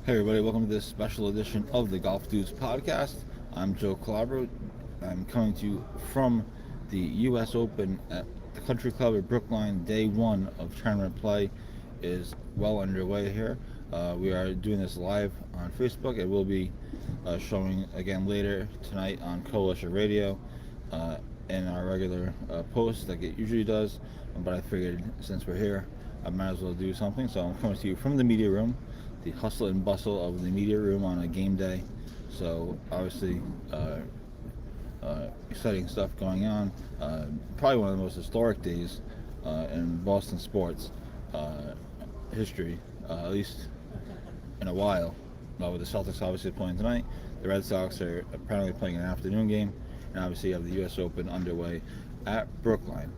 Hey everybody, welcome to this special edition of the Golf Dudes podcast. I'm Joe Calabro. I'm coming to you from the U.S. Open at the Country Club at Brookline. Day one of tournament play is well underway here. We are doing this live on Facebook. It will be showing again later tonight on Coalition Radio in our regular posts like it usually does. But I figured since we're here, I might as well do something. So I'm coming to you from the media room, the hustle and bustle of the media room on a game day. So obviously, exciting stuff going on. Probably one of the most historic days in Boston sports history, at least in a while. With the Celtics obviously playing tonight, the Red Sox are apparently playing an afternoon game, and obviously you have the U.S. Open underway at Brookline.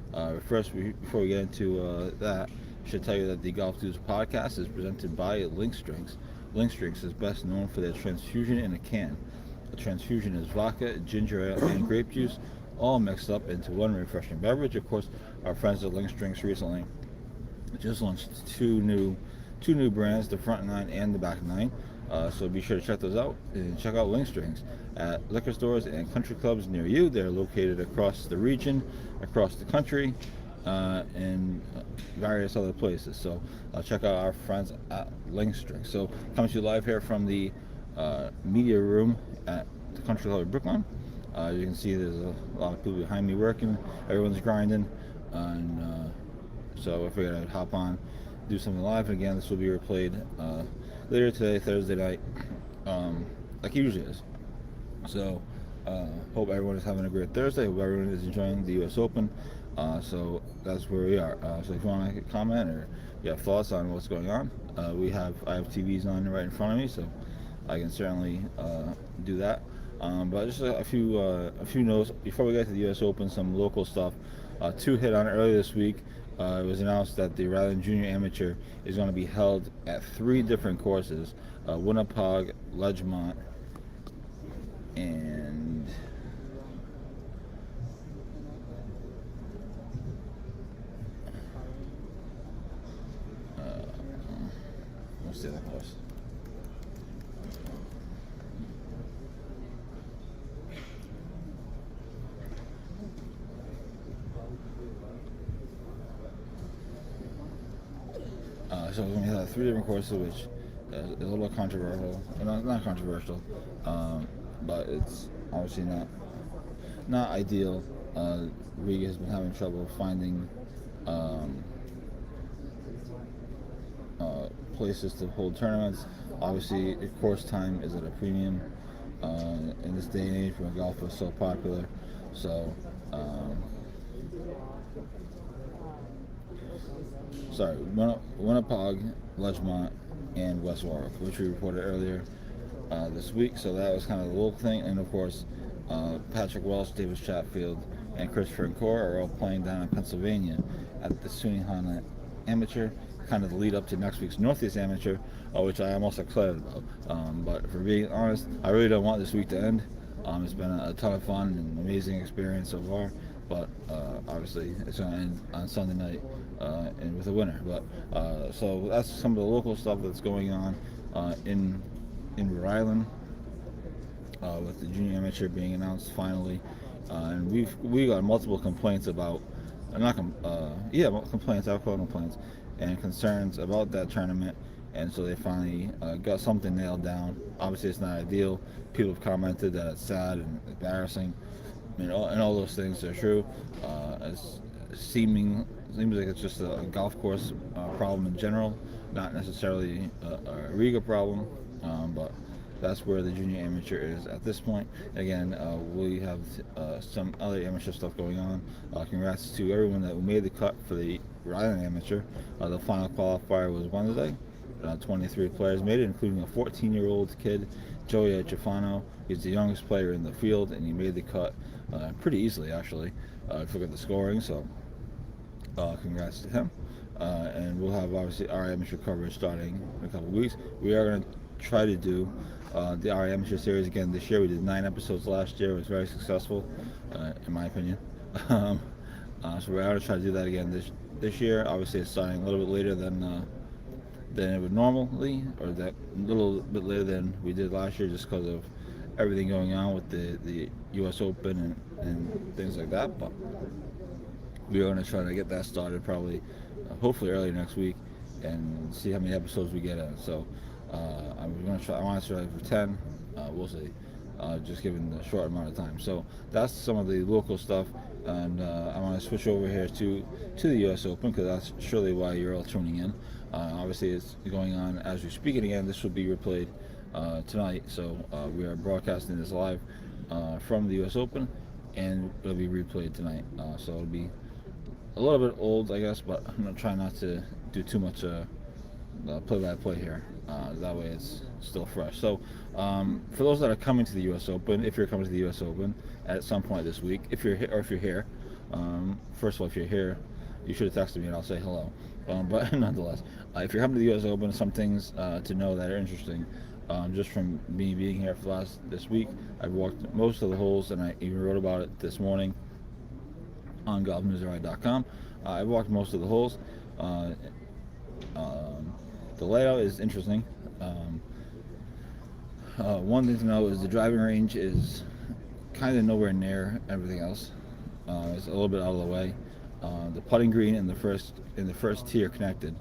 First, before we get into that, I should tell you that the Golf Dudes podcast is presented by Lynx Drinks. Lynx Drinks is best known for their transfusion in a can. The transfusion is vodka, ginger ale, and grape juice, all mixed up into one refreshing beverage. Of course, our friends at Lynx Drinks recently just launched two new brands, the front nine and the back nine. So be sure to check those out and check out Lynx Drinks at liquor stores and country clubs near you. They're located across the region, across the country, and various other places. So check out our friends at Lynx Drinks. So coming to you live here from the media room at the Country Club of Brookline. You can see there's a lot of people behind me working. Everyone's grinding, and so I figured I'd hop on, do something live. And again, this will be replayed later today, Thursday night, like it usually is. So hope everyone is having a great Thursday. Hope everyone is enjoying the U.S. Open. So that's where we are. So if you want to make a comment or you have thoughts on what's going on, I have TVs on right in front of me, so I can certainly do that. But just a few notes before we get to the U.S. Open. Some local stuff. Two hit on earlier this week. It was announced that the Rhode Island Junior Amateur is going to be held at three different courses: Winnipeg, Ledgemont, and what's the other course? So we're going to have three different courses, which is a little controversial. Not controversial, but it's obviously not ideal. Riga has been having trouble finding places to hold tournaments. Obviously, course time is at a premium in this day and age when golf is so popular. So, Winnipeg, Ledgemont, and West Warwick, which we reported earlier this week. So that was kind of the local thing. And of course, Patrick Welsh, Davis Chatfield, and Christopher Core are all playing down in Pennsylvania at the Sunnyhana Amateur, kind of the lead up to next week's Northeast Amateur, which I am also excited about. But for being honest, I really don't want this week to end. It's been a ton of fun and amazing experience so far, but obviously it's going to end on Sunday night and with a winner. But so that's some of the local stuff that's going on in Rhode Island with the junior amateur being announced finally, and we got multiple complaints about complaints, alcohol complaints, and concerns about that tournament. And so they finally got something nailed down. Obviously, it's not ideal. People have commented that it's sad and embarrassing, and all those things are true. It seems like it's just a golf course problem in general, not necessarily a Riga problem. But that's where the junior amateur is at this point. Again, we have some other amateur stuff going on. Congrats to everyone that made the cut for the Rhode Island Amateur. The final qualifier was Wednesday. 23 players made it, including a 14-year-old kid, Joey Chifano. He's the youngest player in the field, and he made the cut pretty easily, actually. If you look at the scoring, so congrats to him. And we'll have, obviously, our amateur coverage starting in a couple of weeks. We are going to try to do the RA Amateur Series again this year. We did 9 episodes last year. It was very successful, in my opinion. So we're going to try to do that again this year. Obviously, it's starting a little bit later than than it would normally, or that little bit later than we did last year, just because of everything going on with the U.S. Open and things like that. But we're going to try to get that started probably, hopefully early next week, and see how many episodes we get in. So I'm going to try. I want to try for 10. We'll see. Just given the short amount of time. So that's some of the local stuff, and I want to switch over here to the U.S. Open, because that's surely why you're all tuning in. Obviously, it's going on as we speak. Again, this will be replayed tonight. So we are broadcasting this live from the U.S. Open, and it'll be replayed tonight. So it'll be a little bit old, I guess, but I'm gonna try not to do too much play-by-play here. That way, it's still fresh. So, for those that are coming to the U.S. Open, if you're coming to the U.S. Open at some point this week, if you're here, first of all, if you're here, you should have texted me and I'll say hello. But nonetheless, if you're coming to the U.S. Open, some things to know that are interesting. Just from me being here for this week, I've walked most of the holes, and I even wrote about it this morning on GolfNewsRI.com. I walked most of the holes. The layout is interesting. One thing to know is the driving range is kind of nowhere near everything else. It's a little bit out of the way. The putting green in the first tee are connected,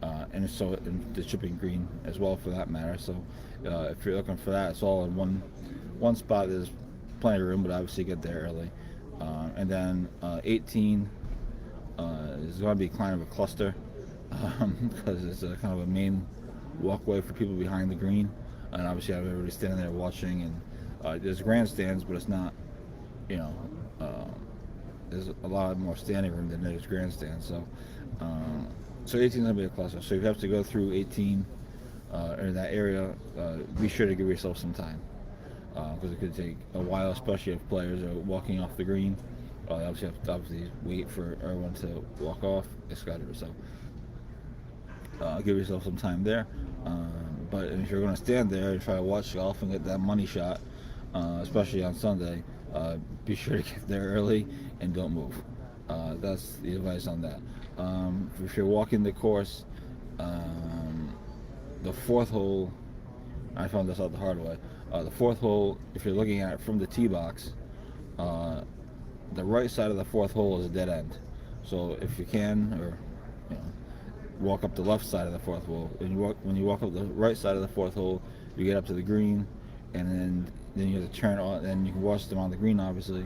and so the chipping green as well, for that matter. So if you're looking for that, it's all in one spot. There's plenty of room, but obviously get there early. And then 18 is going to be kind of a cluster, because it's a kind of a main walkway for people behind the green, and obviously I have everybody standing there watching, and there's grandstands, but it's not, there's a lot more standing room than there's grandstands. So 18 is going to be a cluster. So you have to go through 18 in that area. Be sure to give yourself some time, because it could take a while, especially if players are walking off the green. You obviously have to wait for everyone to walk off, etc. So give yourself some time there. But if you're going to stand there and try to watch golf and get that money shot, especially on Sunday, be sure to get there early and don't move. That's the advice on that. If you're walking the course, the fourth hole, I found this out the hard way. The fourth hole, if you're looking at it from the tee box, the right side of the fourth hole is a dead end. So if you can, or walk up the left side of the fourth hole. When you walk up the right side of the fourth hole, you get up to the green, and then you have to turn on. Then you can watch them on the green, obviously,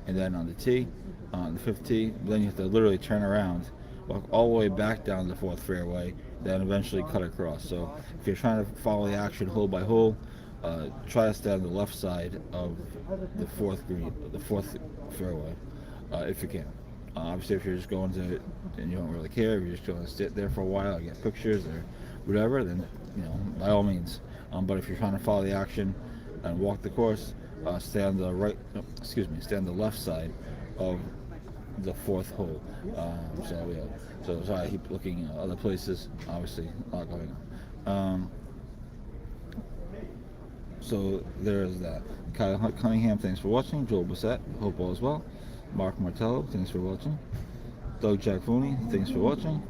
and then on the tee, on the fifth tee. Then you have to literally turn around, walk all the way back down the fourth fairway, then eventually cut across. So if you're trying to follow the action hole by hole, try to stay on the left side of the fourth fairway, if you can. Obviously, if you're just going to, and you don't really care, if you're just going to sit there for a while and get pictures or whatever, then by all means. But if you're trying to follow the action and walk the course, stay on the left side of the fourth hole. So sorry, I keep looking at other places. Obviously, a lot going on. So there's that. Kyle Cunningham, thanks for watching. Joel Bissett, hope all is well. Mark Martello, thanks for watching. Doug Jackfoni, thanks for watching.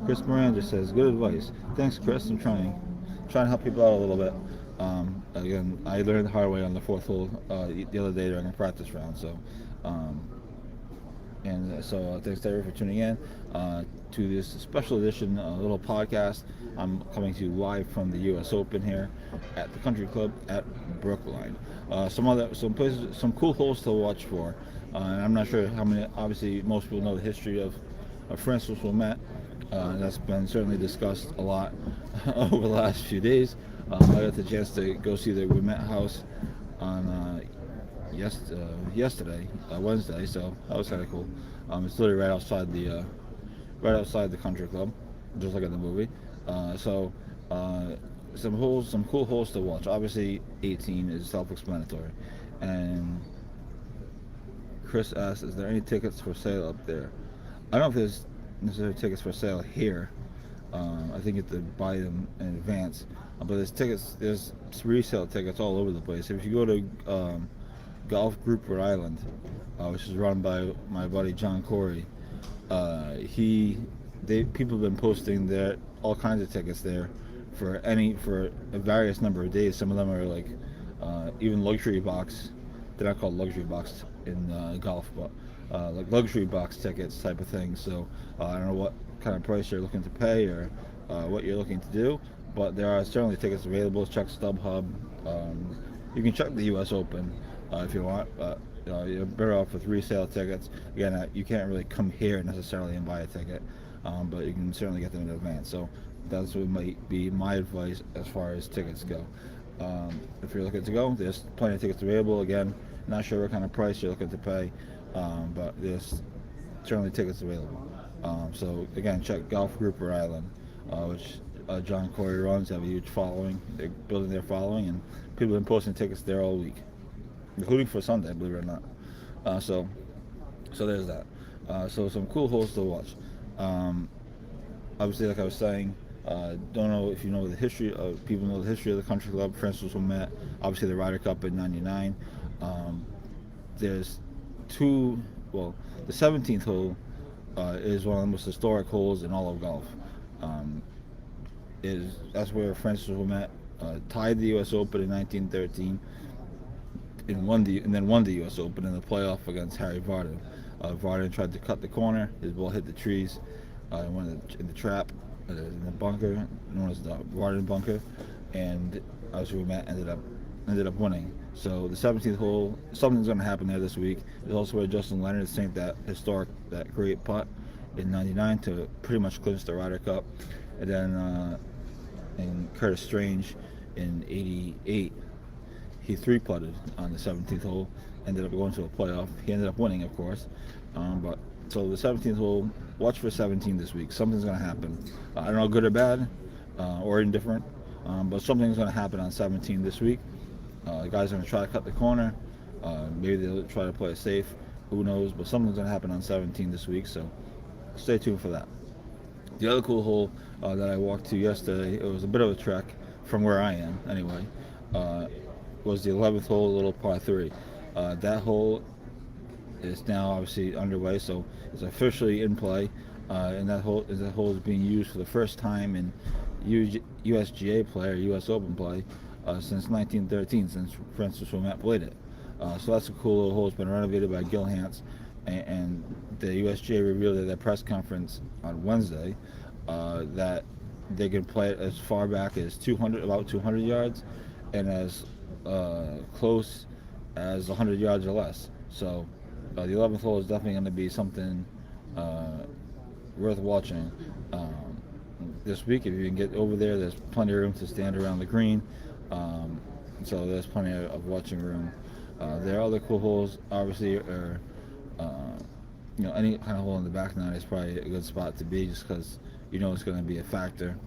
Chris Miranda says, good advice. Thanks, Chris. I'm trying to help people out a little bit. Again, I learned the hard way on the fourth hole the other day during a practice round. So, thanks to everyone for tuning in to this special edition little podcast. I'm coming to you live from the U.S. Open here at the Country Club at Brookline. Some places, some cool holes to watch for. And I'm not sure how many. Obviously, most people know the history of Francis Ouimet. That's been certainly discussed a lot over the last few days. I got the chance to go see the Ouimet house on yesterday, Wednesday. So that was kind of cool. It's literally right outside the Country Club, just like in the movie. Some cool holes to watch. Obviously, 18 is self-explanatory, and Chris asks, is there any tickets for sale up there? I don't know if there's necessarily tickets for sale here. I think you have to buy them in advance. But there's resale tickets all over the place. If you go to Golf Group Rhode Island, which is run by my buddy John Corey, people have been posting there all kinds of tickets there for a various number of days. Some of them are like even luxury box. They're not called luxury box in golf, but like luxury box tickets type of thing. So I don't know what kind of price you're looking to pay or what you're looking to do, but there are certainly tickets available. Check StubHub. You can check the U.S. Open if you want. You're better off with resale tickets. Again, you can't really come here necessarily and buy a ticket, but you can certainly get them in advance. So that's what might be my advice as far as tickets go. If you're looking to go, there's plenty of tickets available. Again, not sure what kind of price you're looking to pay, but there's certainly tickets available. So again, check Golf Group Rhode Island, which John Corey runs. Have a huge following. They're building their following, and people have been posting tickets there all week, including for Sunday, believe it or not. So there's that. So some cool holes to watch. Obviously, like I was saying, don't know if you know the history of people know the history of the country club. Francis Wilmette, obviously the Ryder Cup in '99. There's two. Well, the 17th hole is one of the most historic holes in all of golf. That's where Francis Wilmette tied the U.S. Open in 1913 and then won the U.S. Open in the playoff against Harry Vardon. Vardon tried to cut the corner. His ball hit the trees. Went in the trap, in the bunker, known as the Vardon bunker, and obviously Wilmette ended up winning. So the 17th hole, something's going to happen there this week. It's also where Justin Leonard sank that great putt in '99 to pretty much clinch the Ryder Cup, and then and Curtis Strange in '88. He 3-putted on the 17th hole, ended up going to a playoff. He ended up winning, of course. But so the 17th hole, watch for 17 this week. Something's going to happen. I don't know, good or bad, or indifferent, but something's going to happen on 17 this week. The guys are going to try to cut the corner. Maybe they'll try to play it safe. Who knows? But something's going to happen on 17 this week, so stay tuned for that. The other cool hole that I walked to yesterday, it was a bit of a trek from where I am, anyway, was the 11th hole, little par 3. That hole is now obviously underway, so it's officially in play, and that hole is being used for the first time in USGA play or US Open play since 1913, since Francis Wilmette played it. So that's a cool little hole. It's been renovated by Gil Hance, and the USGA revealed at their press conference on Wednesday that they can play it as far back as about 200 yards, and as close as 100 yards or less. So the 11th hole is definitely going to be something worth watching this week. If you can get over there, there's plenty of room to stand around the green, so there's plenty of watching room. There are other cool holes, obviously, or any kind of hole in the back nine is probably a good spot to be, just because it's going to be a factor,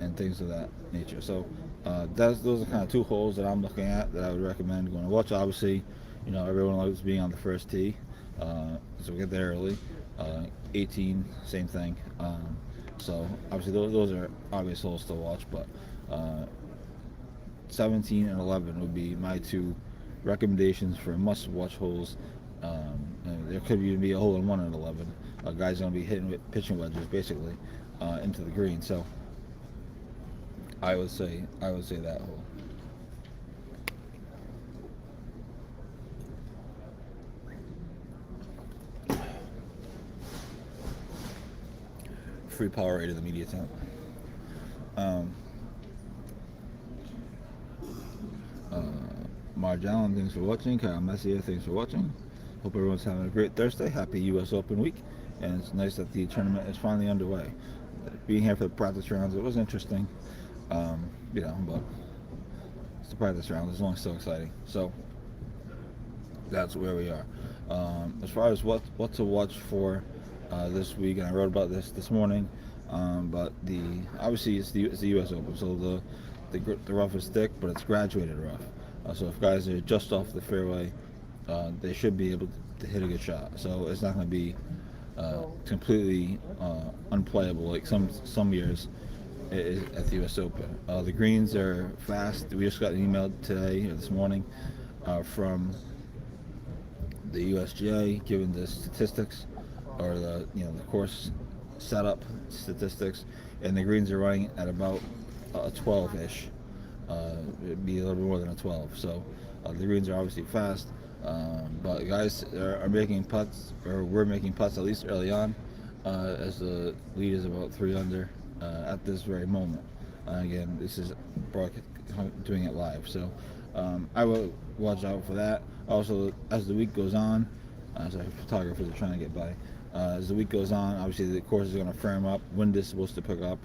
and things of that nature. So those are kind of two holes that I'm looking at that I would recommend going to watch. Obviously, everyone loves being on the first tee, so we get there early. 18, same thing. So obviously those are obvious holes to watch, but 17 and 11 would be my two recommendations for must-watch holes. There could even be a hole in one at 11. Guys going to be hitting with pitching wedges basically into the green. So I would say that hole. Free Powerade of the media tent. Marge Allen, thanks for watching. Kyle Messier, thanks for watching. Hope everyone's having a great Thursday. Happy U.S. Open week. And it's nice that the tournament is finally underway. Being here for the practice rounds, it was interesting. But it's the practice rounds. It's only so exciting. So that's where we are. As far as what to watch for this week, and I wrote about this morning, but obviously it's the U.S. Open, so the rough is thick, but it's graduated rough. So if guys are just off the fairway, they should be able to hit a good shot. So it's not going to be completely unplayable like some years at the U.S. Open. The greens are fast. We just got an email today or this morning from the USGA giving the statistics or the the course setup statistics, and the greens are running at about a 12-ish. It'd be a little bit more than a 12. So the greens are obviously fast, but guys are making putts, or we're making putts at least early on, as the lead is about 3 under at this very moment. Again, this is doing it live, so I will watch out for that. Also, as the week goes on, sorry, photographers are trying to get by. As the week goes on, obviously the course is going to firm up. Wind is supposed to pick up.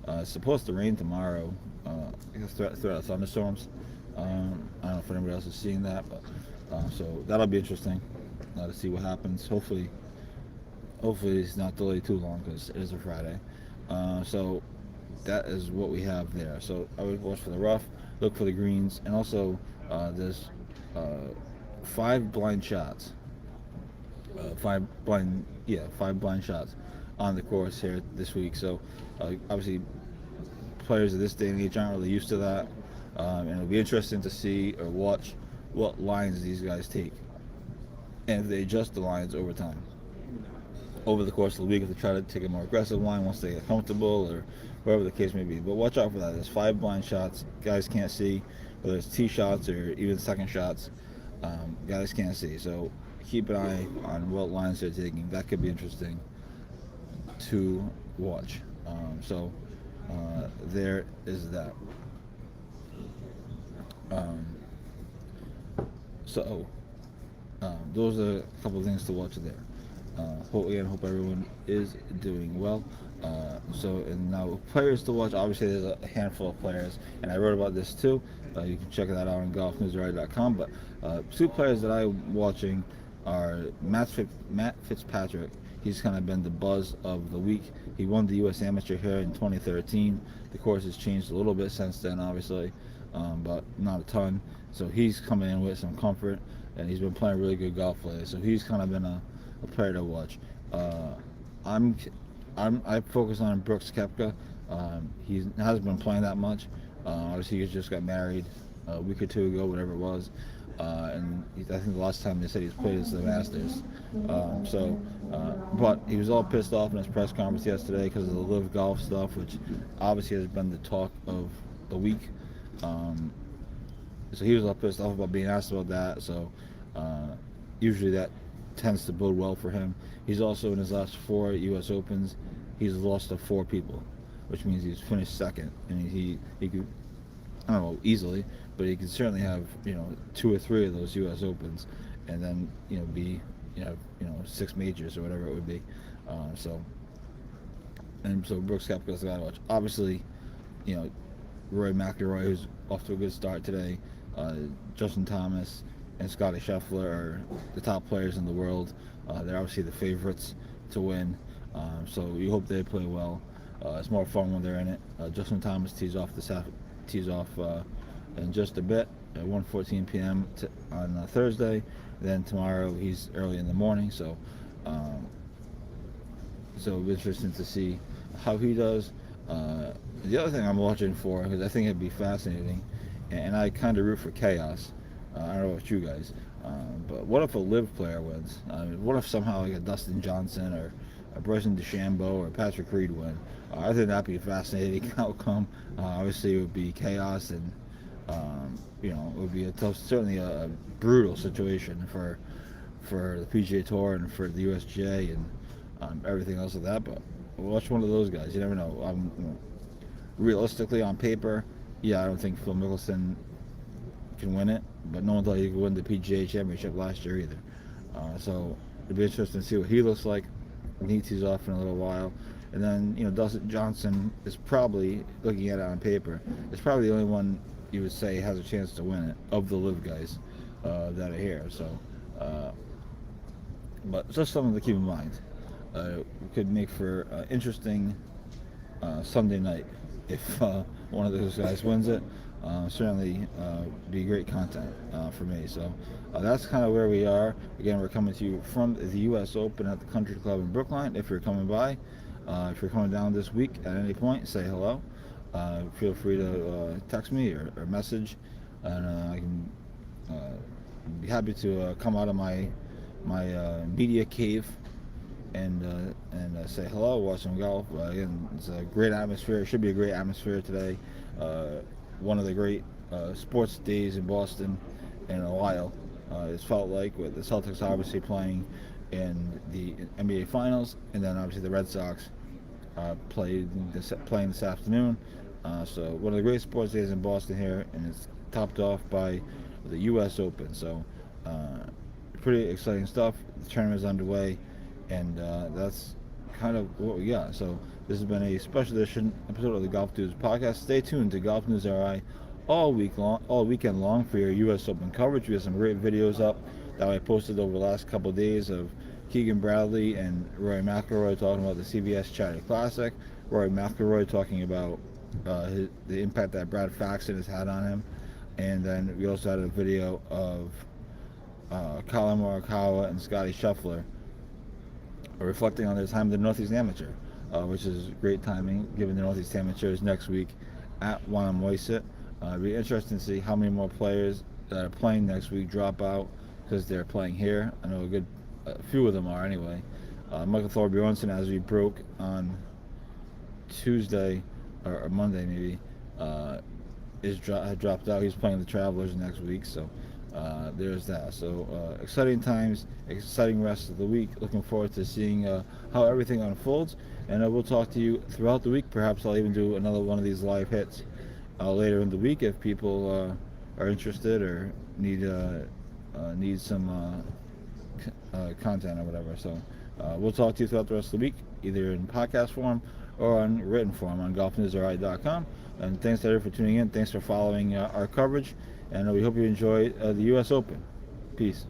It's supposed to rain tomorrow. I guess throughout thunderstorms. I don't know if anybody else is seeing that, but so that'll be interesting to see what happens. Hopefully it's not delayed too long because it is a Friday. So that is what we have there. So I would watch for the rough, look for the greens, and also there's 5 blind shots. 5 blind shots on the course here this week. So obviously players of this day and age aren't really used to that, and it'll be interesting to see or watch what lines these guys take, and if they adjust the lines over time, over the course of the week, if they try to take a more aggressive line once they get comfortable, or whatever the case may be. But watch out for that. There's 5 blind shots guys can't see, whether it's tee shots or even second shots, guys can't see. So keep an eye on what lines they're taking. That could be interesting to watch. So there is that. Those are a couple of things to watch there. Hope everyone is doing well. And now players to watch. Obviously, there's a handful of players, and I wrote about this too. You can check that out on GolfNewsRI.com. But 2 players that I'm watching are Matt Fitzpatrick. He's kind of been the buzz of the week. He won the U.S. Amateur here in 2013. The course has changed a little bit since then, obviously, but not a ton. So he's coming in with some comfort, and he's been playing really good golf lately. So he's kind of been a player to watch. I focus on Brooks Kepca. He hasn't been playing that much. Obviously, he just got married a week or 2 ago, whatever it was. And I think the last time they said he's played is the Masters. But he was all pissed off in his press conference yesterday because of the live golf stuff, which obviously has been the talk of the week. So he was all pissed off about being asked about that. So usually that tends to bode well for him. He's also, in his last 4 U.S. Opens, he's lost to 4 people, which means he's finished second. And he could, I don't know, easily, but he could certainly have 2 or 3 of those U.S. Opens, and then be 6 majors or whatever it would be. So Brooks Koepka's the guy to watch. Obviously, Rory McIlroy, who's off to a good start today, Justin Thomas and Scotty Scheffler are the top players in the world. They're obviously the favorites to win. So you hope they play well. It's more fun when they're in it. Justin Thomas tees off in just a bit at 1:14 p.m. on Thursday. Then tomorrow he's early in the morning. So it'll be interesting to see how he does. The other thing I'm watching for, because I think it'd be fascinating, and I kind of root for chaos. I don't know about you guys, but what if a live player wins? What if somehow like a Dustin Johnson or a Bryson DeChambeau or Patrick Reed win? I think that'd be a fascinating outcome. Obviously, it would be chaos, and it would be certainly a brutal situation for the PGA Tour and for the USGA and everything else of that. But watch one of those guys. You never know. Realistically, on paper, I don't think Phil Mickelson can win it, but no one thought he could win the PGA Championship last year either. So it'd be interesting to see what he looks like when he tees off in a little while. And then, Dustin Johnson is probably, looking at it on paper, is probably the only one you would say has a chance to win it of the live guys that are here. So, but just something to keep in mind. Could make for an interesting Sunday night if one of those guys wins it. Certainly be great content for me. So that's kind of where we are. Again, we're coming to you from the U.S. Open at the Country Club in Brookline. If you're coming by, if you're coming down this week at any point, say hello. Feel free to text me or message, and I can be happy to come out of my media cave and say hello, watch some golf. Again, it's a great atmosphere. It should be a great atmosphere today. One of the great sports days in Boston in a while. It's felt like, with the Celtics obviously playing in the NBA Finals, and then obviously the Red Sox playing this afternoon. So one of the great sports days in Boston here, and it's topped off by the U.S. Open. So pretty exciting stuff. The tournament is underway, and that's kind of what we got. So this has been a special edition episode of the Golf News podcast. Stay tuned to GolfNewsRI all weekend long for your U.S. Open coverage. We have some great videos up that I posted over the last couple of days of Keegan Bradley and Rory McIlroy talking about the CBS Charity Classic. Rory McIlroy talking about the impact that Brad Faxon has had on him. And then we also had a video of Colin Morikawa and Scotty Scheffler reflecting on their time at the Northeast Amateur, which is great timing given the Northeast Amateur is next week at Wannamoisett. It'll be interesting to see how many more players that are playing next week drop out because they're playing here. I know a few of them are anyway. Michael Thorbjornsen, as we broke on Tuesday or Monday maybe, had dropped out. He's playing the Travelers next week, so there's that. So exciting times, exciting rest of the week. Looking forward to seeing how everything unfolds, and we'll talk to you throughout the week. Perhaps I'll even do another one of these live hits later in the week if people are interested or need some content or whatever. So we'll talk to you throughout the rest of the week, either in podcast form or on written form on GolfNewsRI.com. And thanks to everyone for tuning in. Thanks for following our coverage, and we hope you enjoy the U.S. Open. Peace.